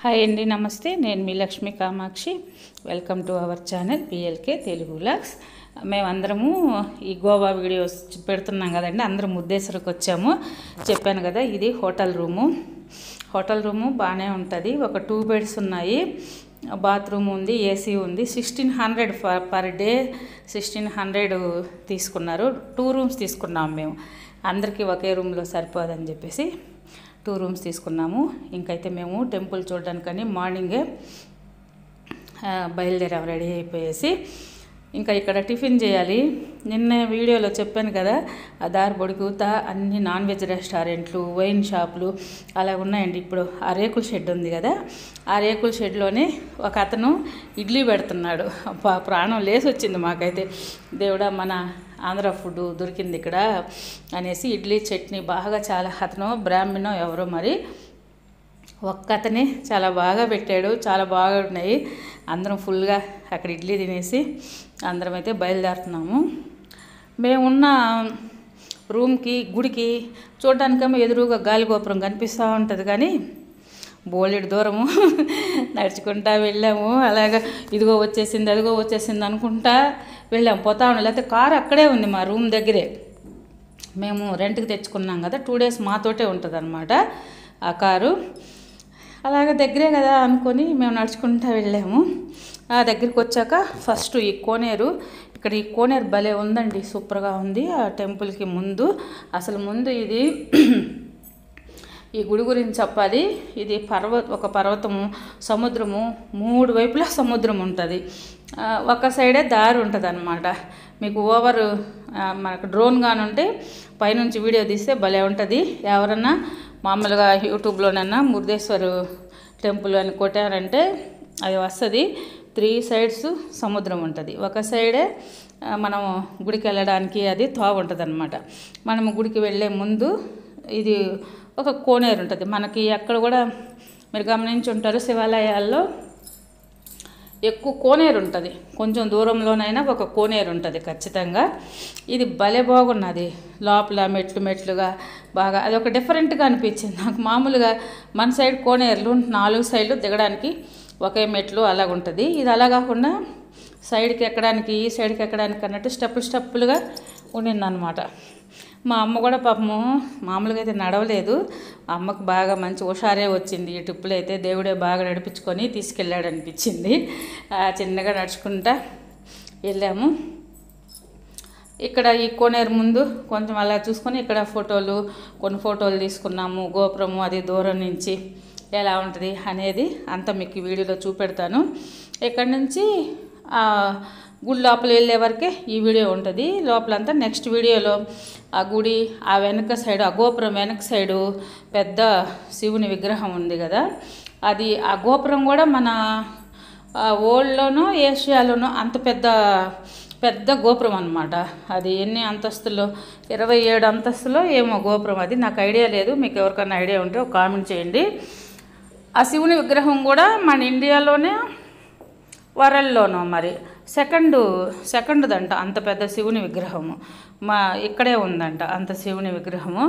Hi అండి, నమస్తే. నేను మీ Lakshmi Kamakshi. Welcome to our channel PLK Telugu vlogs. మేమందరము ఈ గోవా వీడియోస్ పెడుతున్నాం కదండి. అందరం ముద్దేశ్వరికి వచ్చాము. చెప్పాను కదా, ఇది హోటల్ రూము బాగానే ఉంటుంది. ఒక 2 బెడ్స్ ఉన్నాయి, బాత్రూమ్ ఉంది, ఏసీ ఉంది. 1600 పర్ డే 1600 తీసుకున్నారు. 2 రూమ్స్ తీసుకున్నాము మేము. అందరికీ ఒకే రూమ్లో సరిపోదని చెప్పేసి 2 రూమ్స్ తీసుకున్నాము. ఇంకైతే మేము టెంపుల్ చూడడానికని మార్నింగే బయలుదేరాము, రెడీ అయిపోయేసి. ఇంకా ఇక్కడ టిఫిన్ చేయాలి. నిన్న వీడియోలో చెప్పాను కదా, ఆ దారి పొడుగుతా అన్ని నాన్ వెజ్ రెస్టారెంట్లు, వైన్ షాపులు అలా ఉన్నాయండి. ఇప్పుడు ఆ రేకుల షెడ్ ఉంది కదా, ఆ రేకుల షెడ్లోనే ఒక అతను ఇడ్లీ పెడుతున్నాడు. ప్రాణం లేసి వచ్చింది మాకైతే. దేవుడా, మన ఆంధ్ర ఫుడ్ దొరికింది ఇక్కడ అనేసి ఇడ్లీ చట్నీ బాగా చాలా, అతను బ్రాహ్మణో ఎవరో మరి, ఒక్కతనే చాలా బాగా పెట్టాడు. చాలా బాగా ఉన్నాయి. అందరం ఫుల్గా అక్కడ ఇడ్లీ తినేసి అందరం అయితే బయలుదేరుతున్నాము. మేమున్న రూమ్కి గుడికి చూడడానికేమో ఎదురుగా గాలిగోపురం కనిపిస్తూ ఉంటుంది, కానీ బోలెడు దూరము నడుచుకుంటా వెళ్ళాము. అలాగా ఇదిగో వచ్చేసింది, అదిగో వచ్చేసింది అనుకుంటా వెళ్ళాము. పోతా ఉన్నాం. లేకపోతే కారు అక్కడే ఉంది మా రూమ్ దగ్గరే. మేము రెంట్కి తెచ్చుకున్నాం కదా, 2 డేస్ మాతోటే ఉంటుంది అన్నమాట ఆ కారు. అలాగే దగ్గరే కదా అనుకొని మేము నడుచుకుంటూ వెళ్ళాము. ఆ దగ్గరికి వచ్చాక ఫస్ట్ ఈ కోనేరు, ఇక్కడ ఈ కోనేరు భలే ఉందండి, సూపర్గా ఉంది. ఆ టెంపుల్కి ముందు ముందు ఇది ఈ గుడి గురించి చెప్పాలి. ఇది ఒక పర్వతము, సముద్రము, 3 వైపులా సముద్రం ఉంటుంది. ఒక సైడే దారి ఉంటుంది అన్నమాట. మీకు మనకు డ్రోన్ కానీ ఉంటే పైనుంచి వీడియో తీస్తే భలే ఉంటుంది. ఎవరన్నా మామూలుగా యూట్యూబ్లోనన్నా మురుదేశ్వర్ టెంపుల్ అని కొట్టారంటే అది వస్తుంది. 3 సైడ్స్ సముద్రం ఉంటుంది. ఒక సైడే మనం గుడికి వెళ్ళడానికి అది తోవ ఉంటుంది అన్నమాట. మనము గుడికి వెళ్ళే ముందు ఇది ఒక కోనేరు ఉంటుంది. మనకి అక్కడ కూడా మీరు గమనించి ఉంటారు, శివాలయాల్లో ఎక్కువ కోనేరు ఉంటుంది. కొంచెం దూరంలోనైనా ఒక కోనేరు ఉంటుంది ఖచ్చితంగా. ఇది భలే బాగున్నది. లోపల మెట్లుగా బాగా అది ఒక డిఫరెంట్గా అనిపించింది నాకు. మామూలుగా మన సైడ్ కోనేరులు 4 సైడ్లు దిగడానికి ఒకే మెట్లు అలాగుంటుంది. ఇది అలా కాకుండా సైడ్కి ఎక్కడానికి, ఈ సైడ్కి ఎక్కడానికి అన్నట్టు స్టెప్పులుగా ఉండిందనమాట. మా అమ్మ కూడా పాపము మామూలుగా అయితే నడవలేదు. అమ్మకు బాగా మంచి హుషారే వచ్చింది. ఈ ట్రిప్పులు అయితే దేవుడే బాగా నడిపించుకొని తీసుకెళ్ళాడు అనిపించింది. చిన్నగా నడుచుకుంటా వెళ్ళాము. ఇక్కడ ఈ కోనేరు ముందు కొంచెం అలా చూసుకొని ఇక్కడ కొన్ని ఫోటోలు తీసుకున్నాము. గోపురము అది దూరం నుంచి ఎలా ఉంటుంది అనేది అంతా మీకు ఈ వీడియోలో చూపెడతాను. ఇక్కడ నుంచి గుడి లోపల వెళ్ళే వరకే ఈ వీడియో ఉంటుంది. లోపలంతా నెక్స్ట్ వీడియోలో ఆ గుడి ఆ వెనక సైడు, ఆ గోపురం వెనక సైడు పెద్ద శివుని విగ్రహం ఉంది కదా, అది ఆ గోపురం కూడా మన వరల్డ్లోనో ఏషియాలోనో అంత పెద్ద గోపురం అన్నమాట. అది ఎన్ని అంతస్తులో, 27 అంతస్తులో ఏమో గోపురం. అది నాకు ఐడియా లేదు. మీకు ఎవరికైనా ఐడియా ఉంటే ఒక కామెంట్ చేయండి. ఆ శివుని విగ్రహం కూడా మన ఇండియాలోనే వరల్డ్లోనో మరి సెకండ్దంట అంత పెద్ద శివుని విగ్రహము. ఇక్కడే ఉందంట అంత శివుని విగ్రహము.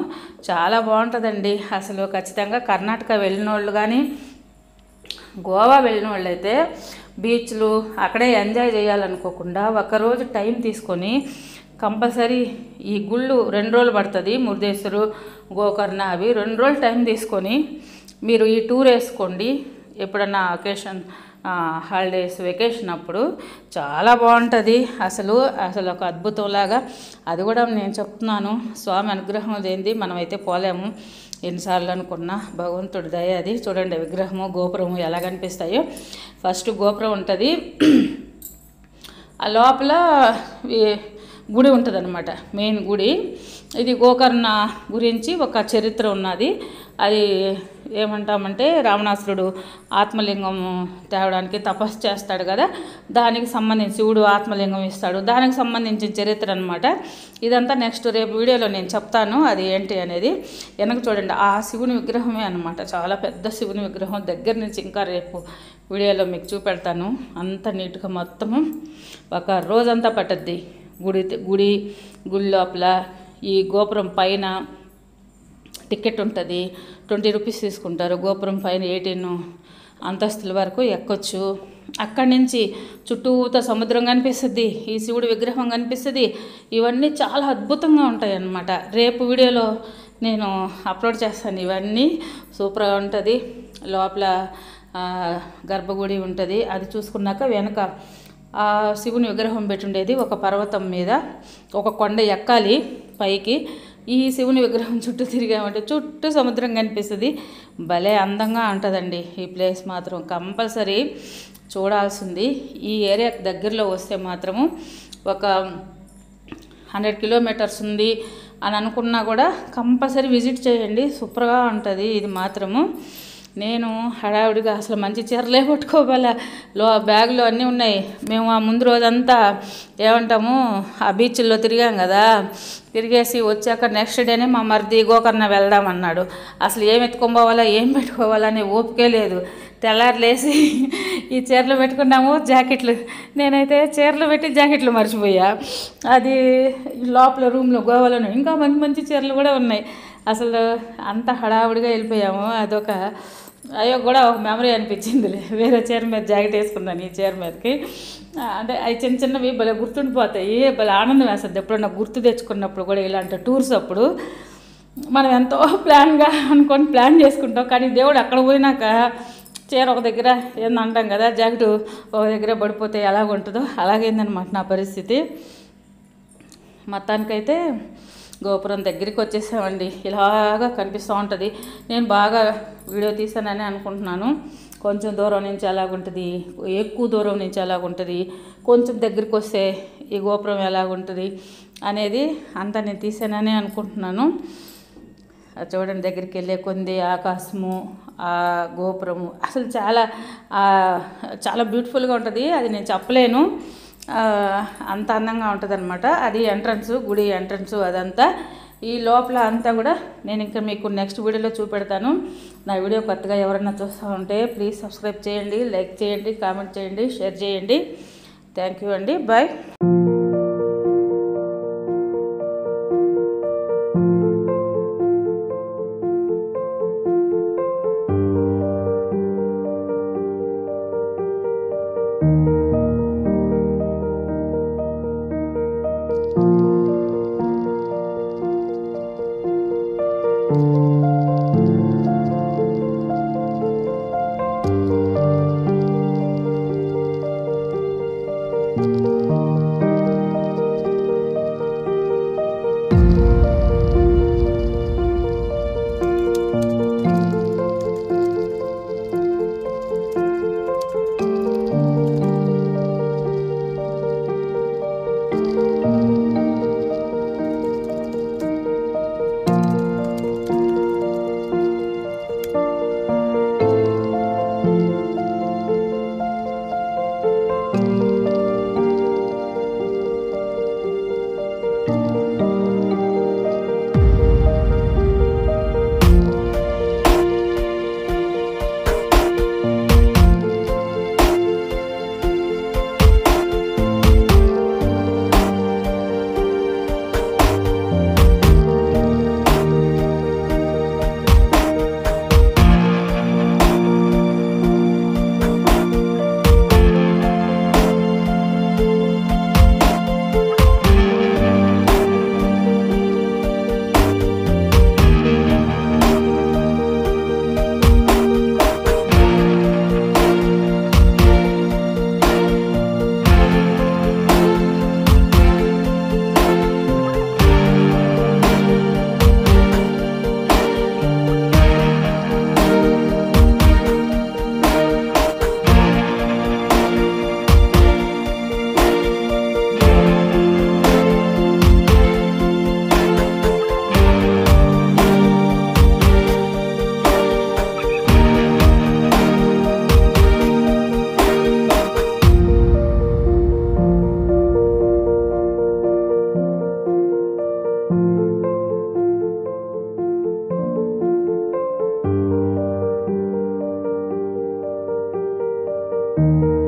చాలా బాగుంటుందండి. అసలు ఖచ్చితంగా కర్ణాటక వెళ్ళిన వాళ్ళు కానీ గోవా వెళ్ళిన వాళ్ళు అయితే బీచ్లు అక్కడే ఎంజాయ్ చేయాలనుకోకుండా ఒకరోజు టైం తీసుకొని కంపల్సరీ ఈ గుళ్ళు 2 రోజులు పడుతుంది. మురుదేశ్వరు, గోకర్ణ అవి 2 రోజులు టైం తీసుకొని మీరు ఈ టూర్ వేసుకోండి. ఎప్పుడన్నా హాలిడేస్ వెకేషన్ అప్పుడు చాలా బాగుంటుంది. అసలు ఒక అద్భుతంలాగా. అది కూడా నేను చెప్తున్నాను, స్వామి అనుగ్రహం లేనిది మనమైతే పోలేము. ఎన్నిసార్లు అనుకున్నా భగవంతుడి దయ. అది చూడండి, విగ్రహము గోపురము ఎలా కనిపిస్తాయో. ఫస్ట్ గోపురం ఉంటుంది, ఆ లోపల గుడి ఉంటుంది అనమాట, మెయిన్ గుడి. ఇది గోకర్ణ గురించి ఒక చరిత్ర ఉన్నది. అది ఏమంటామంటే, రావణాసురుడు ఆత్మలింగం తేవడానికి తపస్సు చేస్తాడు కదా, దానికి సంబంధించి శివుడు ఆత్మలింగం ఇస్తాడు, దానికి సంబంధించిన చరిత్ర అనమాట. ఇదంతా నెక్స్ట్ రేపు వీడియోలో నేను చెప్తాను అది ఏంటి అనేది. వెనక చూడండి, ఆ శివుని విగ్రహమే అనమాట. చాలా పెద్ద శివుని విగ్రహం. దగ్గర నుంచి ఇంకా రేపు వీడియోలో మీకు చూపెడతాను. అంత నీట్గా మొత్తము ఒక రోజంతా పట్టుద్ది. గుడి లోపల ఈ గోపురం పైన టికెట్ ఉంటుంది, 20 రూపీస్ తీసుకుంటారు. గోపురం పైన 18 అంతస్తుల వరకు ఎక్కొచ్చు. అక్కడి నుంచి చుట్టూతో సముద్రం కనిపిస్తుంది, ఈ శివుడి విగ్రహం కనిపిస్తుంది. ఇవన్నీ చాలా అద్భుతంగా ఉంటాయి అన్నమాట. రేపు వీడియోలో నేను అప్లోడ్ చేస్తాను. ఇవన్నీ సూపర్గా ఉంటుంది. లోపల గర్భగుడి ఉంటుంది. అది చూసుకున్నాక వెనక శివుని విగ్రహం పెట్టుండేది ఒక పర్వతం మీద. ఒక కొండ ఎక్కాలి పైకి. ఈ శివుని విగ్రహం చుట్టూ తిరిగామంటే చుట్టూ సముద్రం కనిపిస్తుంది. భలే అందంగా ఉంటుందండి ఈ ప్లేస్. మాత్రం కంపల్సరీ చూడాల్సింది. ఈ ఏరియాకి దగ్గరలో వస్తే మాత్రము ఒక 100 కిలోమీటర్స్ ఉంది అని అనుకున్నా కూడా కంపల్సరీ విజిట్ చేయండి. సూపర్గా ఉంటుంది ఇది మాత్రము. నేను హడావుడిగా అసలు మంచి చీరలే పట్టుకోవాలా, బ్యాగ్లో అన్నీ ఉన్నాయి. మేము ఆ ముందు రోజంతా ఏమంటాము ఆ బీచ్ల్లో తిరిగాం కదా, తిరిగేసి వచ్చాక నెక్స్ట్ డేనే మా మరిది గోకర్ణ వెళ్దామన్నాడు. అసలు ఏం ఎత్తుకోవాలా ఏం పెట్టుకోవాలని ఓపికే లేదు. తెల్లారులేసి ఈ చీరలు పెట్టుకున్నాము, జాకెట్లు. నేనైతే చీరలు పెట్టి జాకెట్లు మర్చిపోయా. అది లోపల రూమ్లో గోవాలోనే ఇంకా మంచి మంచి చీరలు కూడా ఉన్నాయి. అసలు అంత హడావుడిగా వెళ్ళిపోయాము. అదొక అయ్యో కూడా ఒక మెమరీ అనిపించిందిలే. వేరే చీర మీద జాకెట్ వేసుకున్నాను ఈ చీర మీదకి. అంటే అవి చిన్న చిన్నవి భలే గుర్తుండిపోతాయి. భలే ఆనందం వేస్తుంది ఎప్పుడన్నా గుర్తు తెచ్చుకున్నప్పుడు కూడా. ఇలాంటి టూర్స్ అప్పుడు మనం ఎంతో ప్లాన్ చేసుకుంటాం. కానీ దేవుడు అక్కడ పోయినాక చీర ఒక దగ్గర ఏందంటాం కదా, జాకెట్ ఒక దగ్గర పడిపోతే ఎలాగ ఉంటుందో అలాగైందనమాట నా పరిస్థితి. మొత్తానికైతే గోపురం దగ్గరికి వచ్చేసామండి. ఇలాగా కనిపిస్తూ ఉంటుంది. నేను బాగా వీడియో తీసానని అనుకుంటున్నాను. కొంచెం దూరం నుంచి ఎలాగుంటుంది, ఎక్కువ దూరం నుంచి ఎలాగుంటుంది, కొంచెం దగ్గరికి వస్తే ఈ గోపురం ఎలాగుంటుంది అనేది అంతా నేను తీసానని అనుకుంటున్నాను. చూడండి, దగ్గరికి వెళ్ళే కొంది ఆకాశము, ఆ గోపురము అసలు చాలా బ్యూటిఫుల్గా ఉంటుంది. అది నేను చెప్పలేను, అంత అందంగా ఉంటుంది అనమాట. అది ఎంట్రన్స్, గుడి ఎంట్రన్స్ అదంతా. ఈ లోపల అంతా కూడా నేను ఇంకా మీకు నెక్స్ట్ వీడియోలో చూపెడతాను. నా వీడియో కొత్తగా ఎవరైనా చూస్తూ ఉంటే ప్లీజ్ సబ్స్క్రైబ్ చేయండి, లైక్ చేయండి, కామెంట్ చేయండి, షేర్ చేయండి. థ్యాంక్ యూ అండి. బాయ్. you.